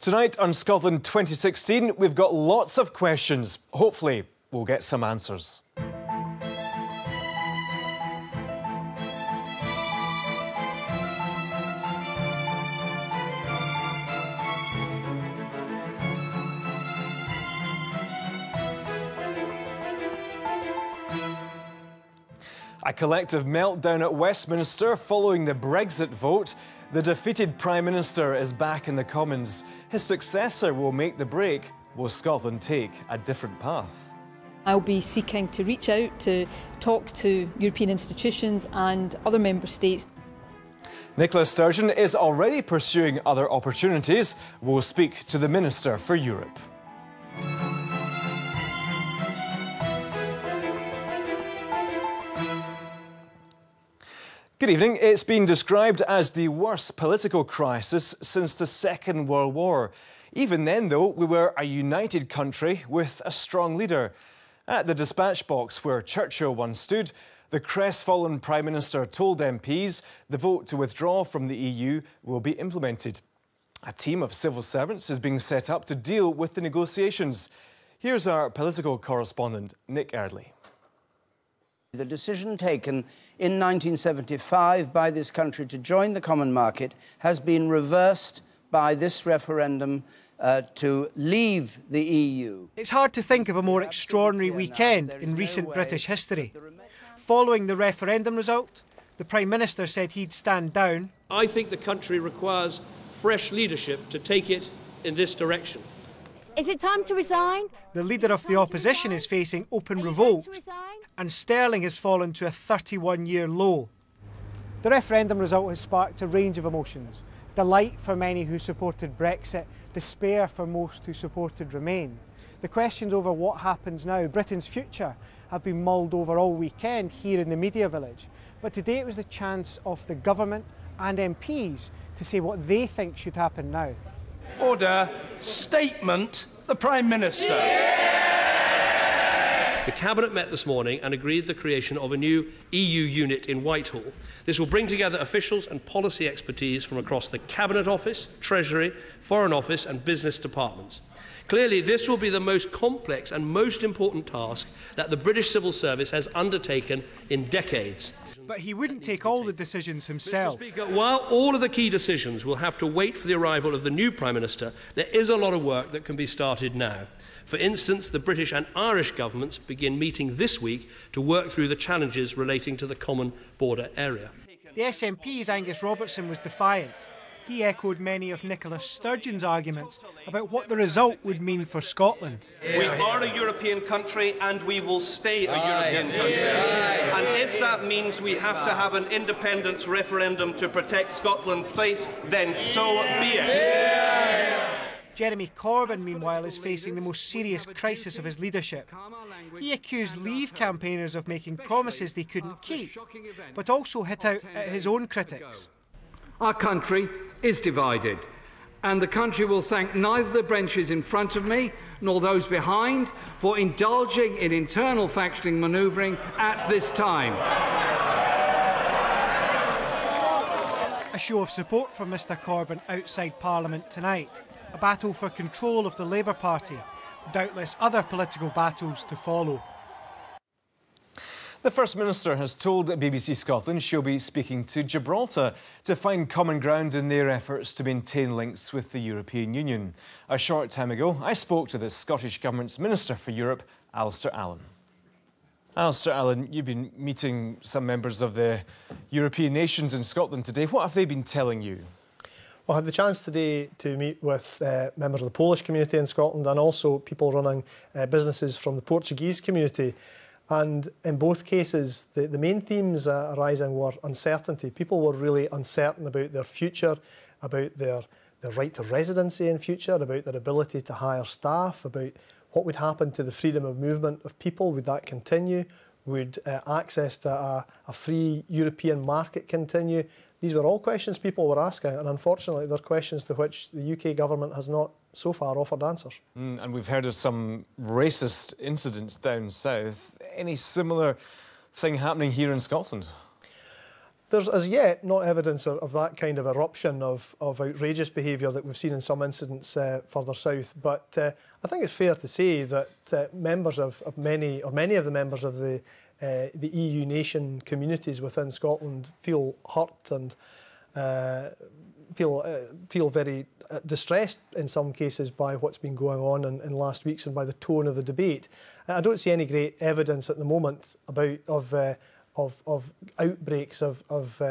Tonight on Scotland 2016, we've got lots of questions. Hopefully, we'll get some answers. A collective meltdown at Westminster following the Brexit vote. The defeated Prime Minister is back in the Commons. His successor will make the break. Will Scotland take a different path? I'll be seeking to reach out to talk to European institutions and other member states. Nicola Sturgeon is already pursuing other opportunities. We'll speak to the Minister for Europe. Good evening. It's been described as the worst political crisis since the Second World War. Even then, though, we were a united country with a strong leader. At the dispatch box where Churchill once stood, the crestfallen Prime Minister told MPs the vote to withdraw from the EU will be implemented. A team of civil servants is being set up to deal with the negotiations. Here's our political correspondent, Nick Eardley. The decision taken in 1975 by this country to join the common market has been reversed by this referendum to leave the EU. It's hard to think of a more extraordinary weekend in recent British history. Following the referendum result, the Prime Minister said he'd stand down. I think the country requires fresh leadership to take it in this direction. Is it time to resign? The leader of the opposition is facing open revolt, and sterling has fallen to a 31-year low. The referendum result has sparked a range of emotions. Delight for many who supported Brexit, despair for most who supported Remain. The questions over what happens now, Britain's future, have been mulled over all weekend here in the Media Village. But today it was the chance of the government and MPs to say what they think should happen now. Order. Statement. The Prime Minister. The Cabinet met this morning and agreed the creation of a new EU unit in Whitehall. This will bring together officials and policy expertise from across the Cabinet Office, Treasury, Foreign Office and business departments. Clearly, this will be the most complex and most important task that the British civil service has undertaken in decades. But he wouldn't take all the decisions himself. Mr. Speaker, while all of the key decisions will have to wait for the arrival of the new Prime Minister, there is a lot of work that can be started now. For instance, the British and Irish governments begin meeting this week to work through the challenges relating to the common border area. The SNP's Angus Robertson was defiant. He echoed many of Nicola Sturgeon's arguments about what the result would mean for Scotland. We are a European country and we will stay a European country. And if that means we have to have an independence referendum to protect Scotland's place, then so be it. Jeremy Corbyn, meanwhile, is facing the most serious crisis of his leadership. He accused Leave campaigners of making promises they couldn't keep, but also hit out at his own critics. Our country is divided, and the country will thank neither the benches in front of me nor those behind for indulging in internal factioning manoeuvring at this time. A show of support for Mr Corbyn outside Parliament tonight. A battle for control of the Labour Party. Doubtless other political battles to follow. The First Minister has told BBC Scotland she'll be speaking to Gibraltar to find common ground in their efforts to maintain links with the European Union. A short time ago, I spoke to the Scottish Government's Minister for Europe, Alistair Allan. Alistair Allan, you've been meeting some members of the European nations in Scotland today. What have they been telling you? Well, I had the chance today to meet with members of the Polish community in Scotland and also people running businesses from the Portuguese community. And in both cases, the main themes arising were uncertainty. People were really uncertain about their future, about their right to residency in future, about their ability to hire staff, about what would happen to the freedom of movement of people. Would that continue? Would access to a free European market continue? These were all questions people were asking, and unfortunately they're questions to which the UK government has not so far offered answers. And we've heard of some racist incidents down south. Any similar thing happening here in Scotland? There's as yet not evidence of that kind of eruption of outrageous behaviour that we've seen in some incidents further south. But I think it's fair to say that members of many of the members of the EU nation communities within Scotland feel hurt and feel very distressed in some cases by what's been going on in last weeks and by the tone of the debate. I don't see any great evidence at the moment of outbreaks of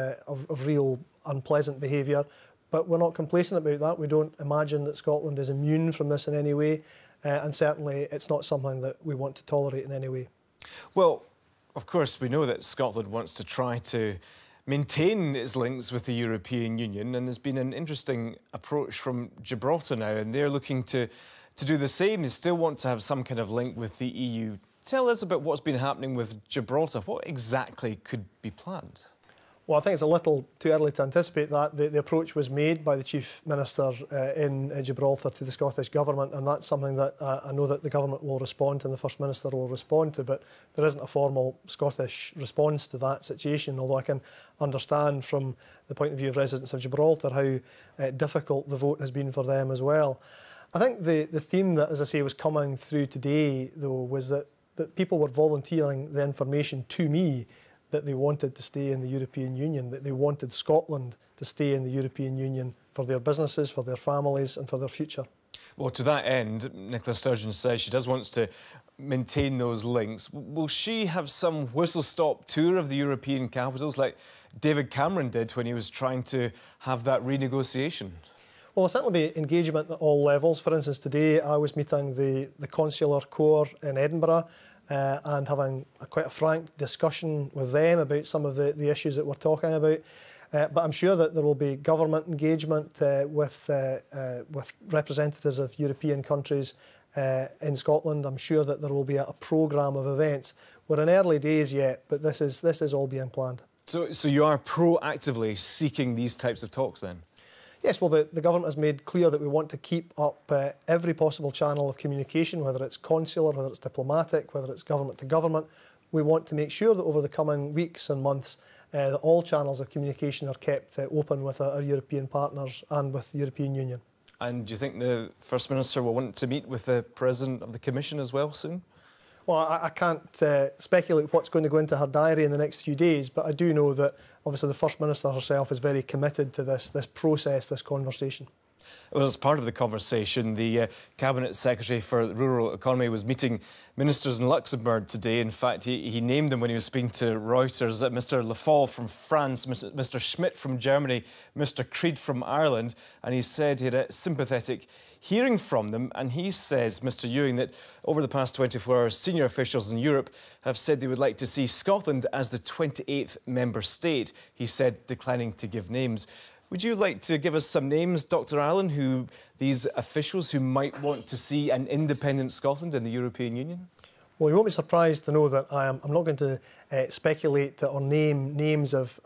real unpleasant behaviour, but we're not complacent about that. We don't imagine that Scotland is immune from this in any way, and certainly it's not something that we want to tolerate in any way. Well, of course, we know that Scotland wants to try to maintain its links with the European Union, and there's been an interesting approach from Gibraltar now, and they're looking to do the same. They still want to have some kind of link with the EU. Tell us about what's been happening with Gibraltar. What exactly could be planned? Well, I think it's a little too early to anticipate that. The approach was made by the Chief Minister in Gibraltar to the Scottish Government, and that's something that I know that the Government will respond to and the First Minister will respond to, but there isn't a formal Scottish response to that situation, although I can understand from the point of view of residents of Gibraltar how difficult the vote has been for them as well. I think the theme that, as I say, was coming through today, though, was that people were volunteering the information to me that they wanted to stay in the European Union, that they wanted Scotland to stay in the European Union for their businesses, for their families and for their future. Well, to that end, Nicola Sturgeon says she does want to maintain those links. Will she have some whistle-stop tour of the European capitals like David Cameron did when he was trying to have that renegotiation? Well, there'll certainly be engagement at all levels. For instance, today I was meeting the Consular Corps in Edinburgh and having quite a frank discussion with them about some of the issues that we're talking about. But I'm sure that there will be government engagement with representatives of European countries in Scotland. I'm sure that there will be a programme of events. We're in early days yet, but this is all being planned. So you are proactively seeking these types of talks then? Yes, well, the Government has made clear that we want to keep up every possible channel of communication, whether it's consular, whether it's diplomatic, whether it's government to government. We want to make sure that over the coming weeks and months that all channels of communication are kept open with our European partners and with the European Union. And do you think the First Minister will want to meet with the President of the Commission as well soon? Well, I can't speculate what's going to go into her diary in the next few days, but I do know that obviously the First Minister herself is very committed to this process, this conversation. Well, as part of the conversation, the Cabinet Secretary for the Rural Economy was meeting ministers in Luxembourg today. In fact, he named them when he was speaking to Reuters. Mr Le Foll from France, Mr Schmidt from Germany, Mr Creed from Ireland, and he said he had a sympathetic hearing from them. And he says, Mr Ewing, that over the past 24 hours, senior officials in Europe have said they would like to see Scotland as the 28th member state. He said, declining to give names. Would you like to give us some names, Dr Allen, these officials who might want to see an independent Scotland in the European Union? Well, you won't be surprised to know that I'm not going to speculate or name names of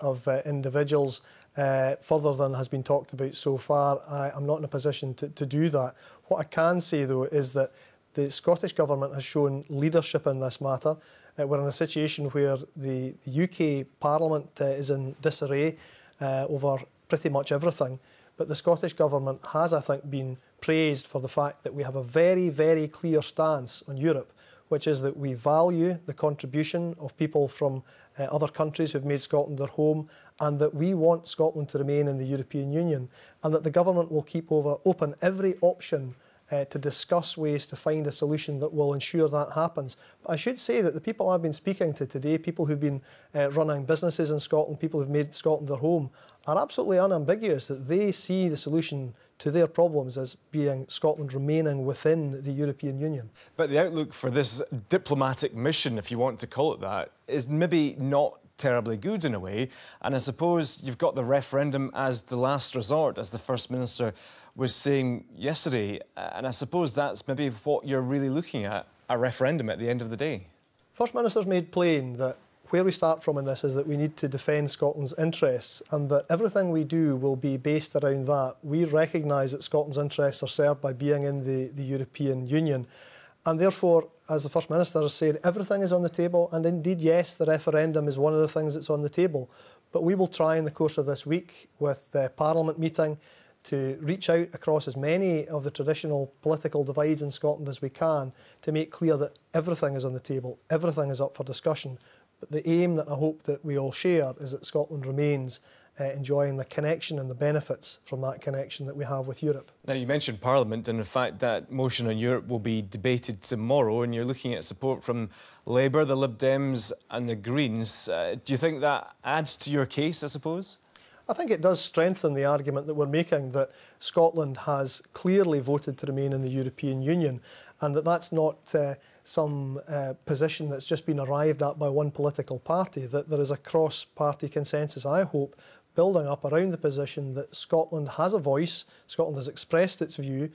individuals further than has been talked about so far. I'm not in a position to do that. What I can say, though, is that the Scottish Government has shown leadership in this matter. We're in a situation where the UK Parliament is in disarray over pretty much everything, but the Scottish Government has, I think, been praised for the fact that we have a very, very clear stance on Europe, which is that we value the contribution of people from other countries who've made Scotland their home, and that we want Scotland to remain in the European Union, and that the Government will keep open every option to discuss ways to find a solution that will ensure that happens. But I should say that the people I've been speaking to today, people who've been running businesses in Scotland, people who've made Scotland their home, are absolutely unambiguous that they see the solution to their problems as being Scotland remaining within the European Union. But the outlook for this diplomatic mission, if you want to call it that, is maybe not terribly good in a way. And I suppose you've got the referendum as the last resort, as the First Minister was saying yesterday. And I suppose that's maybe what you're really looking at, a referendum at the end of the day. First Minister's made plain that where we start from in this is that we need to defend Scotland's interests, and that everything we do will be based around that. We recognise that Scotland's interests are served by being in the European Union, and therefore, as the First Minister has said, everything is on the table, and indeed, yes, the referendum is one of the things that's on the table. But we will try in the course of this week with the Parliament meeting to reach out across as many of the traditional political divides in Scotland as we can to make clear that everything is on the table, everything is up for discussion. But the aim that I hope that we all share is that Scotland remains enjoying the connection and the benefits from that connection that we have with Europe. Now, you mentioned Parliament, and in fact that motion on Europe will be debated tomorrow, and you're looking at support from Labour, the Lib Dems and the Greens. Do you think that adds to your case, I suppose? I think it does strengthen the argument that we're making that Scotland has clearly voted to remain in the European Union, and that that's not some position that's just been arrived at by one political party, that there is a cross-party consensus, I hope, building up around the position that Scotland has a voice, Scotland has expressed its view.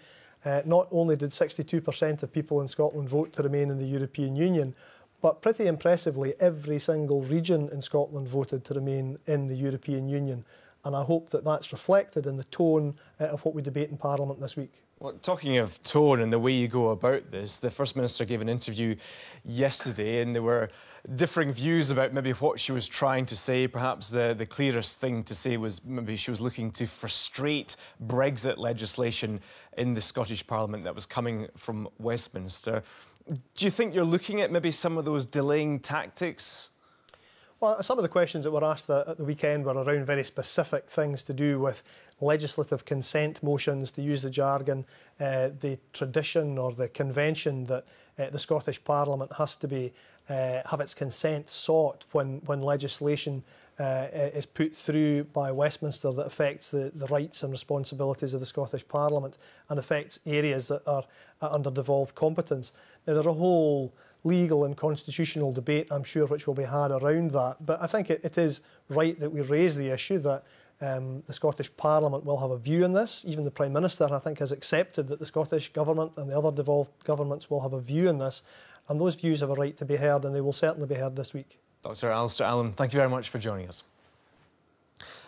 Not only did 62% of people in Scotland vote to remain in the European Union, but pretty impressively, every single region in Scotland voted to remain in the European Union. And I hope that that's reflected in the tone of what we debate in Parliament this week. Well, talking of tone and the way you go about this, the First Minister gave an interview yesterday and there were differing views about maybe what she was trying to say. Perhaps the clearest thing to say was maybe she was looking to frustrate Brexit legislation in the Scottish Parliament that was coming from Westminster. Do you think you're looking at maybe some of those delaying tactics? Well, some of the questions that were asked at the weekend were around very specific things to do with legislative consent motions, to use the jargon, the tradition or the convention that the Scottish Parliament has to have its consent sought when legislation is put through by Westminster that affects the rights and responsibilities of the Scottish Parliament and affects areas that are under devolved competence. Now, there's a whole legal and constitutional debate, I'm sure, which will be had around that. But I think it is right that we raise the issue that the Scottish Parliament will have a view on this. Even the Prime Minister, I think, has accepted that the Scottish Government and the other devolved governments will have a view on this. And those views have a right to be heard, and they will certainly be heard this week. Dr. Alistair Allen, thank you very much for joining us.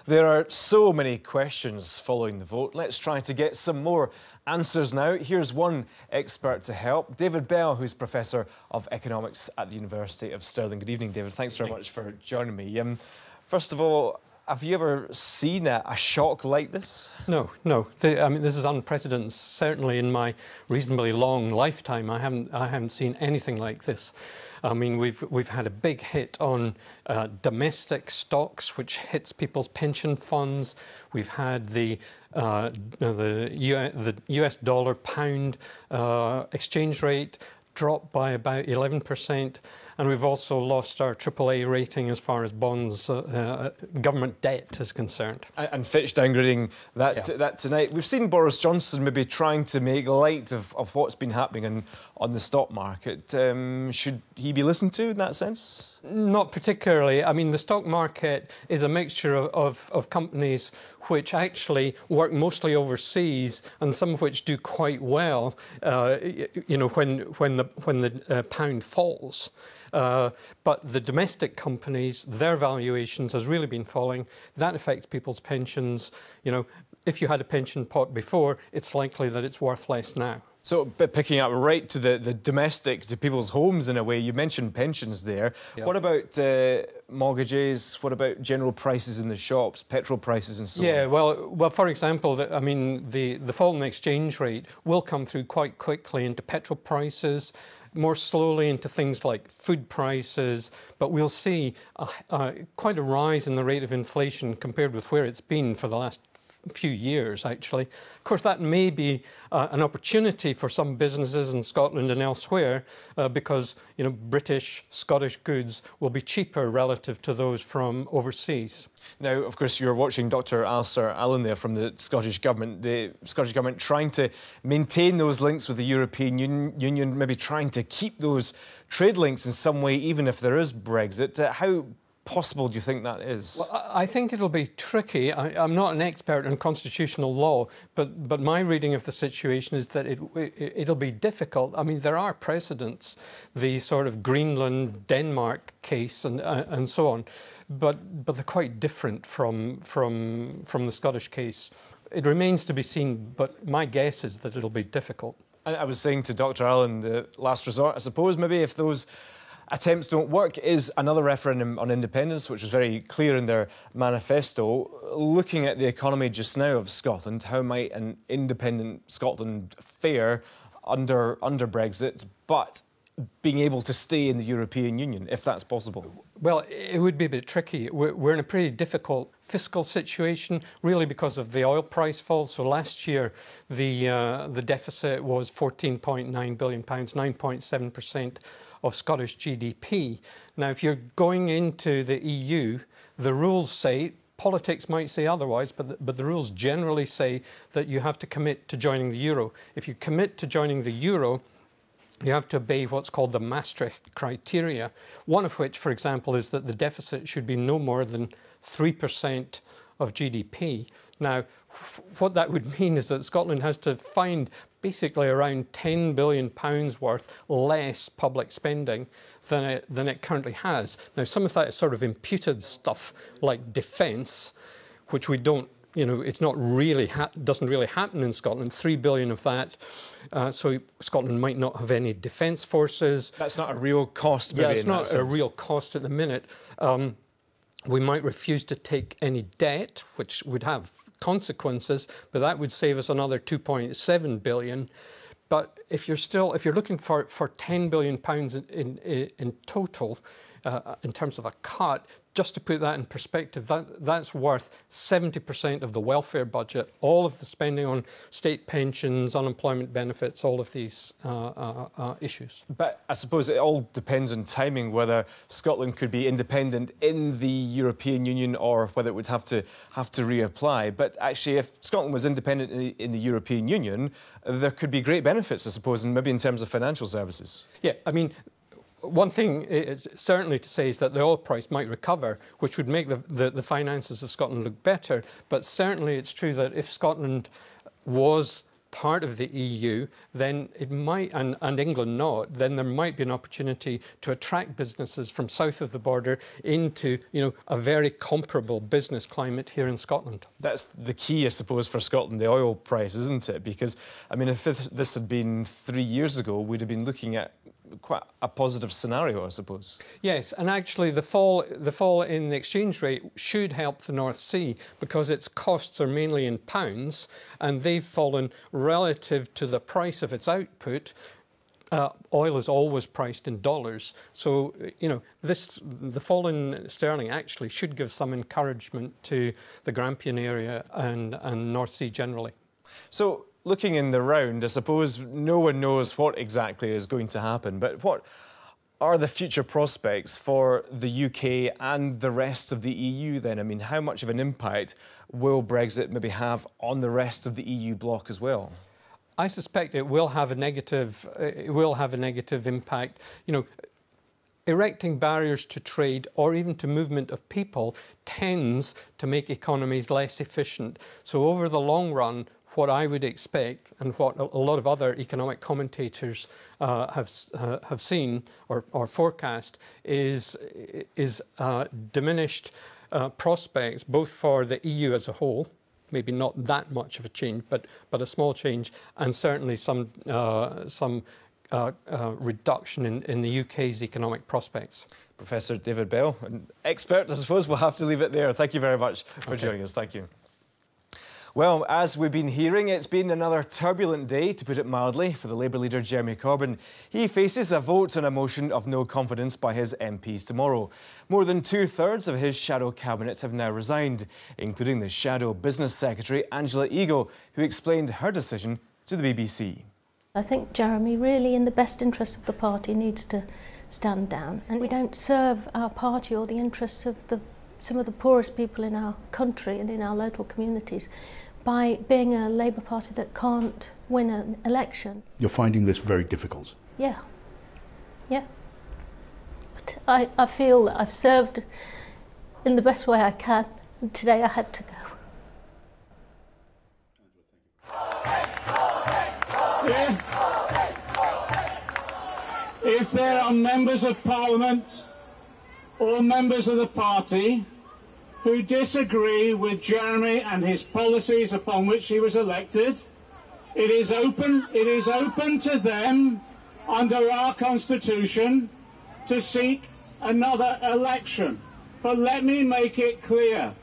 There are so many questions following the vote. Let's try to get some more answers now. Here's one expert to help, David Bell, who's Professor of Economics at the University of Stirling. Good evening, David. Thanks very much for joining me. First of all, have you ever seen a shock like this? No. I mean, this is unprecedented. Certainly in my reasonably long lifetime, I haven't seen anything like this. I mean, we've had a big hit on domestic stocks, which hits people's pension funds. We've had the US dollar pound exchange rate dropped by about 11%, and we've also lost our AAA rating as far as bonds, government debt is concerned. And Fitch downgrading that tonight. We've seen Boris Johnson maybe trying to make light of what's been happening on the stock market. Should he be listened to in that sense? Not particularly. I mean, the stock market is a mixture of companies which actually work mostly overseas, and some of which do quite well. You know, when the pound falls. But the domestic companies, their valuations has really been falling. That affects people's pensions. You know, if you had a pension pot before, it's likely that it's worth less now. So, picking up right to the domestic, to people's homes in a way, you mentioned pensions there. Yep. What about mortgages? What about general prices in the shops, petrol prices and so on? Yeah, well, for example, I mean, the fall in the exchange rate will come through quite quickly into petrol prices, more slowly into things like food prices, but we'll see quite a rise in the rate of inflation compared with where it's been for the last few years, actually. Of course, that may be an opportunity for some businesses in Scotland and elsewhere because, you know, British, Scottish goods will be cheaper relative to those from overseas. Now, of course, you're watching Dr. Alistair Allen there from the Scottish Government. The Scottish Government trying to maintain those links with the European Union, maybe trying to keep those trade links in some way, even if there is Brexit. How possible do you think that is? Well, I think it'll be tricky. I'm not an expert in constitutional law, but my reading of the situation is that it'll be difficult. I mean, there are precedents, the sort of Greenland, Denmark case and so on, but they're quite different from the Scottish case. It remains to be seen, but my guess is that it'll be difficult. I was saying to Dr. Allen, the last resort, I suppose, maybe if those Attempts Don't Work is another referendum on independence, which was very clear in their manifesto. Looking at the economy just now of Scotland, how might an independent Scotland fare under Brexit, but being able to stay in the European Union, if that's possible? Well, it would be a bit tricky. We're in a pretty difficult fiscal situation, really because of the oil price fall. So last year, the deficit was £14.9 billion, 9.7% of Scottish GDP. Now, if you're going into the EU, the rules say, politics might say otherwise, but the rules generally say that you have to commit to joining the euro. If you commit to joining the euro, you have to obey what's called the Maastricht criteria, one of which, for example, is that the deficit should be no more than 3% of GDP. Now, what that would mean is that Scotland has to find basically around £10 billion worth less public spending than it currently has. Now, some of that is sort of imputed stuff like defence, which we don't, you know, it's not really doesn't really happen in Scotland. 3 billion of that, so Scotland might not have any defence forces. That's not a real cost. Yeah, it's not a real cost at the minute. We might refuse to take any debt, which would have consequences, but that would save us another 2.7 billion. But if you're looking for 10 billion pounds in total, in terms of a cut, just to put that in perspective, that's worth 70% of the welfare budget, all of the spending on state pensions, unemployment benefits, all of these issues. But I suppose it all depends on timing, whether Scotland could be independent in the European Union or whether it would have to reapply. But actually, if Scotland was independent in the European Union, there could be great benefits, I suppose, and maybe in terms of financial services. Yeah, I mean, one thing certainly to say is that the oil price might recover, which would make the finances of Scotland look better. But certainly it's true that if Scotland was part of the EU, then it might, and England not, then there might be an opportunity to attract businesses from south of the border into, you know, a very comparable business climate here in Scotland. That's the key, I suppose, for Scotland, the oil price, isn't it? Because, I mean, if this had been 3 years ago, we'd have been looking at quite a positive scenario, I suppose. Yes, and actually the fall in the exchange rate should help the North Sea because its costs are mainly in pounds and they've fallen relative to the price of its output. Oil is always priced in dollars. So, you know, the fall in sterling actually should give some encouragement to the Grampian area and North Sea generally. So, looking in the round, I suppose no one knows what exactly is going to happen, but what are the future prospects for the UK and the rest of the EU then? I mean, how much of an impact will Brexit maybe have on the rest of the EU bloc as well? I suspect it will have a negative. It will have a negative impact. You know, erecting barriers to trade or even to movement of people tends to make economies less efficient. So over the long run, what I would expect and what a lot of other economic commentators have seen or forecast is diminished prospects both for the EU as a whole, maybe not that much of a change, but a small change, and certainly some reduction in the UK's economic prospects. Professor David Bell, an expert, I suppose. We'll have to leave it there. Thank you very much for joining us. Thank you. Well, as we've been hearing, it's been another turbulent day, to put it mildly, for the Labour leader Jeremy Corbyn. He faces a vote on a motion of no confidence by his MPs tomorrow. More than 2/3 of his shadow cabinet have now resigned, including the shadow business secretary Angela Eagle, who explained her decision to the BBC. I think Jeremy really, in the best interest of the party, needs to stand down. And we don't serve our party or the interests of some of the poorest people in our country and in our local communities by being a Labour Party that can't win an election. You're finding this very difficult? Yeah. Yeah. But I feel that I've served in the best way I can, and today I had to go. If there are members of Parliament or members of the party who disagree with Jeremy and his policies upon which he was elected, it is open to them under our constitution to seek another election. But let me make it clear,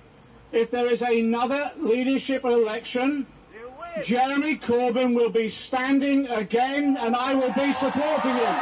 if there is another leadership election, Jeremy Corbyn will be standing again and I will be supporting him.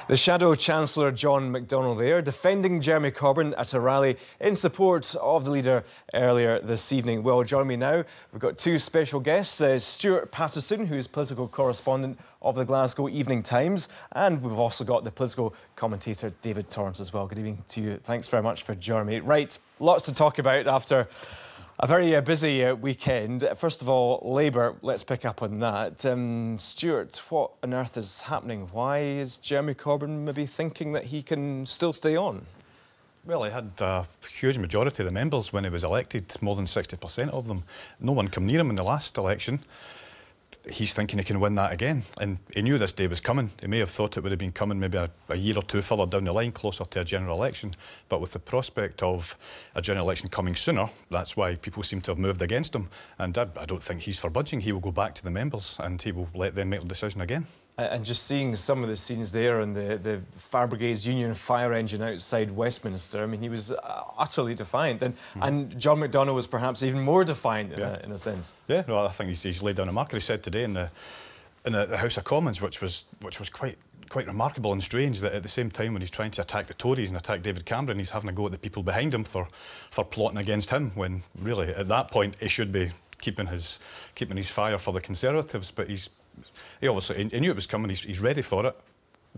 The Shadow Chancellor John McDonnell there, defending Jeremy Corbyn at a rally in support of the leader earlier this evening. Well, join me now. We've got two special guests, Stuart Patterson, who's political correspondent of the Glasgow Evening Times, and we've also got the political commentator David Torrance as well. Good evening to you. Thanks very much for joining me. Right, lots to talk about after a very busy weekend. First of all, Labour, let's pick up on that. Stuart, what on earth is happening? Why is Jeremy Corbyn maybe thinking that he can still stay on? Well, he had a huge majority of the members when he was elected, more than 60% of them. No one came near him in the last election. He's thinking he can win that again, and he knew this day was coming. He may have thought it would have been coming maybe a year or two further down the line, closer to a general election, but with the prospect of a general election coming sooner, that's why people seem to have moved against him, and I don't think he's for budging. He will go back to the members and he will let them make the decision again. And just seeing some of the scenes there and the Fire Brigade's Union fire engine outside Westminster, I mean, he was utterly defiant. And John McDonnell was perhaps even more defiant in a sense. Yeah, well, I think he's laid down a marker. He said today in the House of Commons, which was quite remarkable and strange, that at the same time when he's trying to attack the Tories and attack David Cameron, he's having a go at the people behind him for plotting against him, when really at that point he should be keeping his fire for the Conservatives. But he obviously he knew it was coming. He's ready for it.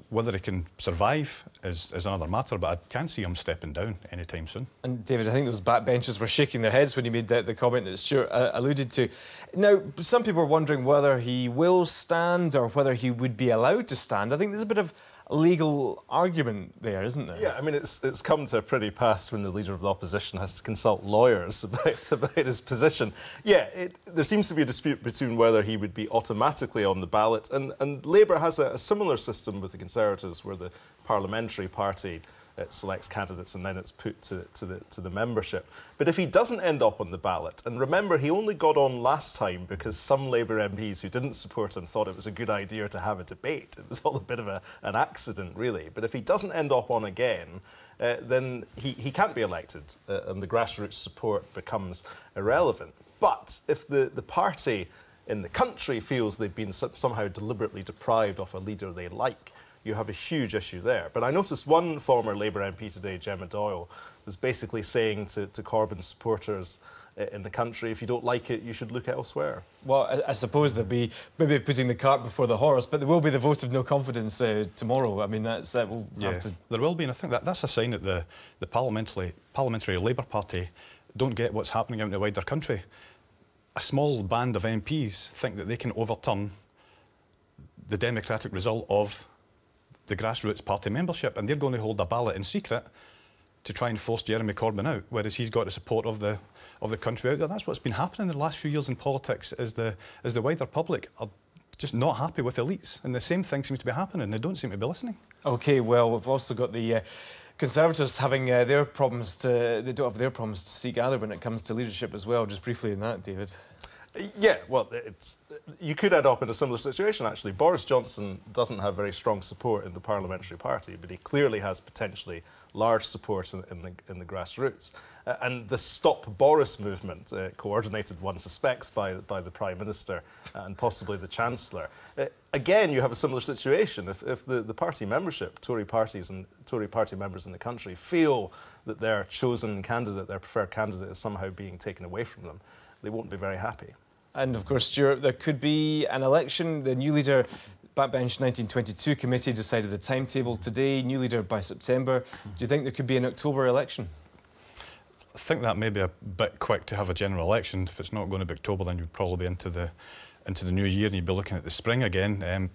Whether he can survive is another matter, but I can't see him stepping down anytime soon. And David, I think those backbenchers were shaking their heads when he made the comment that Stuart alluded to. Now, some people are wondering whether he will stand or whether he would be allowed to stand. I think there's a bit of a legal argument there, isn't there? Yeah, I mean, it's come to a pretty pass when the Leader of the Opposition has to consult lawyers about his position. Yeah, there seems to be a dispute between whether he would be automatically on the ballot, and Labour has a similar system with the Conservatives, where the parliamentary party selects candidates and then it's put to the membership. But if he doesn't end up on the ballot, and remember, he only got on last time because some Labour MPs who didn't support him thought it was a good idea to have a debate. It was all a bit of an accident, really. But if he doesn't end up on again, then he can't be elected, and the grassroots support becomes irrelevant. But if the party in the country feels they've been somehow deliberately deprived of a leader they like, you have a huge issue there. But I noticed one former Labour MP today, Gemma Doyle, was basically saying to Corbyn's supporters in the country, if you don't like it, you should look elsewhere. Well, I suppose they'll be maybe putting the cart before the horse, but there will be the vote of no confidence tomorrow. I mean, that's we'll have to... There will be, and I think that's a sign that the parliamentary Labour Party don't get what's happening out in the wider country. A small band of MPs think that they can overturn the democratic result of the grassroots party membership, and they're going to hold a ballot in secret to try and force Jeremy Corbyn out, whereas he's got the support of the country out there. That's what's been happening in the last few years in politics, is the wider public are just not happy with elites, and the same thing seems to be happening. They don't seem to be listening. OK, well, we've also got the Conservatives having their problems they don't have their problems to seek either when it comes to leadership as well. Just briefly on that, David. Yeah, well, you could end up in a similar situation, actually. Boris Johnson doesn't have very strong support in the parliamentary party, but he clearly has potentially large support in the grassroots. And the Stop Boris movement, coordinated, one suspects, by the Prime Minister and possibly the Chancellor. Again, you have a similar situation. If the party membership, Tory parties and Tory party members in the country feel that their chosen candidate, their preferred candidate, is somehow being taken away from them, they won't be very happy. And of course, Stuart, there could be an election. The new leader, Backbench 1922 committee decided the timetable today. New leader by September. Do you think there could be an October election? I think that may be a bit quick to have a general election. If it's not going to be October, then you'd probably be into the new year, and you'd be looking at the spring again.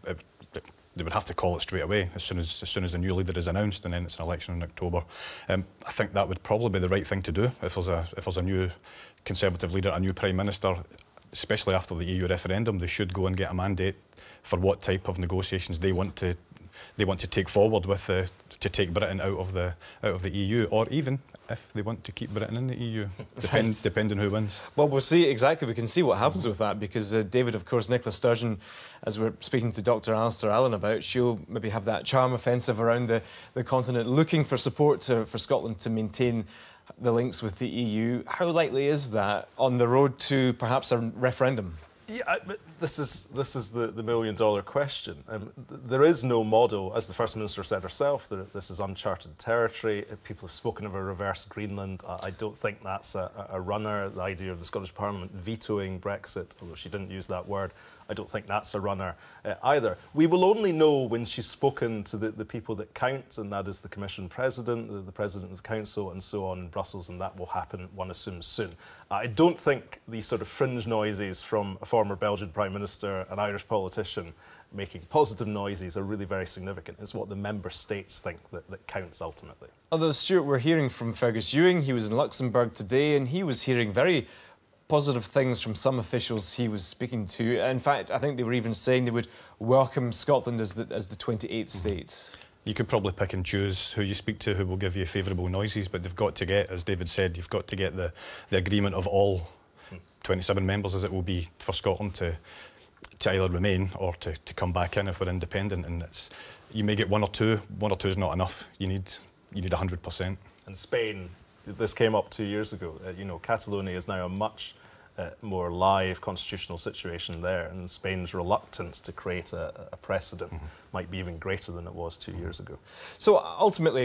They would have to call it straight away as soon as the new leader is announced, and then it's an election in October. I think that would probably be the right thing to do if there's a new Conservative leader, a new Prime Minister. Especially after the EU referendum, they should go and get a mandate for what type of negotiations they want to they want to take forward with to take Britain out of the EU, or even if they want to keep Britain in the EU, depending who wins. Well, we'll see exactly. We can see what happens with that, because David, of course, Nicola Sturgeon, as we're speaking to Dr. Alistair Allen about, she'll maybe have that charm offensive around the continent, looking for support for Scotland to maintain the links with the EU. How likely is that on the road to perhaps a referendum? Yeah, but this is the million-dollar question. There is no model, as the First Minister said herself. This is uncharted territory. People have spoken of a reverse Greenland. I don't think that's a runner. The idea of the Scottish Parliament vetoing Brexit, although she didn't use that word, I don't think that's a runner either. We will only know when she's spoken to the people that count, and that is the Commission President, the President of the Council, and so on in Brussels, and that will happen, one assumes, soon. I don't think these sort of fringe noises from a former Belgian Prime Minister, an Irish politician, making positive noises are really very significant. It's what the member states think that counts ultimately. Although, Stuart, we're hearing from Fergus Ewing. He was in Luxembourg today, and he was hearing very positive things from some officials he was speaking to. In fact, I think they were even saying they would welcome Scotland as the 28th state. You could probably pick and choose who you speak to, who will give you favourable noises, but they've got to get, as David said, you've got to get the agreement of all 27 members, as it will be for Scotland, to either remain or to come back in if we're independent. And you may get one or two is not enough. You need 100%. And Spain, this came up 2 years ago. You know, Catalonia is now a much more live constitutional situation there, and Spain's reluctance to create a precedent might be even greater than it was 2 years ago. So ultimately,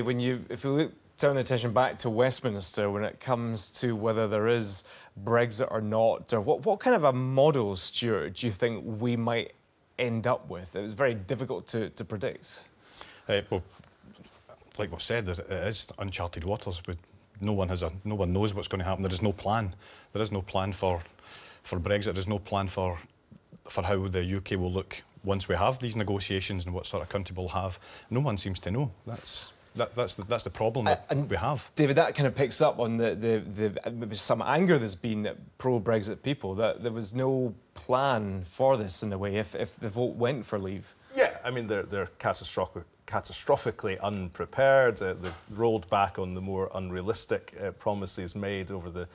if you turn the attention back to Westminster when it comes to whether there is Brexit or not, or what kind of a model, Stuart, do you think we might end up with? It was very difficult to predict. Well, like we've said, it is uncharted waters. No one knows what's going to happen. There is no plan. There is no plan for Brexit. There is no plan for how the UK will look once we have these negotiations and what sort of country we'll have. No one seems to know. That's the problem that we have. David, that kind of picks up on maybe some anger there's been at pro-Brexit people, that there was no plan for this in a way if the vote went for leave. Yeah, I mean, they're catastrophically unprepared. They've rolled back on the more unrealistic promises made over the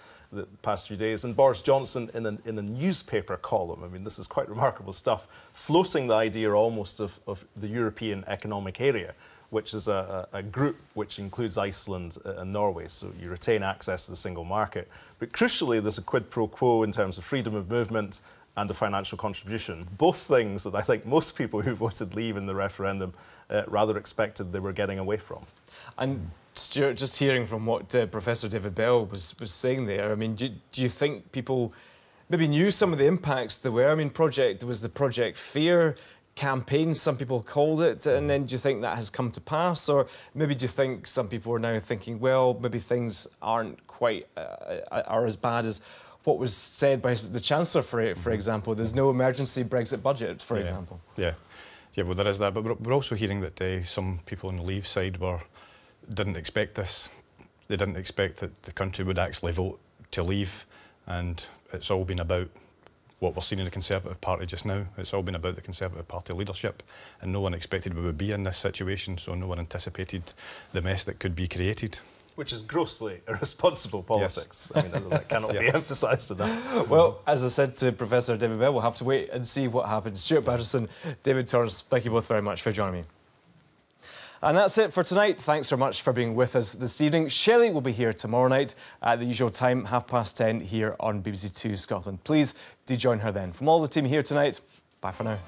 past few days. And Boris Johnson, in a newspaper column, I mean, this is quite remarkable stuff, floating the idea almost of the European Economic Area, which is a group which includes Iceland and Norway, so you retain access to the single market. But crucially, there's a quid pro quo in terms of freedom of movement and a financial contribution, both things that I think most people who voted leave in the referendum rather expected they were getting away from. And Stuart, just hearing from what Professor David Bell was saying there, I mean, do you think people maybe knew some of the impacts there were? I mean, there was the Project Fear campaign, some people called it, and then do you think that has come to pass? Or maybe do you think some people are now thinking, well, maybe things aren't quite are as bad as what was said by the Chancellor, for example? There's no emergency Brexit budget, for example. Yeah, well, there is that. But we're also hearing that some people on the Leave side didn't expect this. They didn't expect that the country would actually vote to leave. And it's all been about what we're seeing in the Conservative Party just now. It's all been about the Conservative Party leadership. And no one expected we would be in this situation, so no one anticipated the mess that could be created. Which is grossly irresponsible politics. Yes. I mean, that cannot be emphasised enough. Well, as I said to Professor David Bell, we'll have to wait and see what happens. Stuart Patterson, David Torrance, thank you both very much for joining me. And that's it for tonight. Thanks very much for being with us this evening. Shelley will be here tomorrow night at the usual time, 10:30 here on BBC Two Scotland. Please do join her then. From all the team here tonight, bye for now.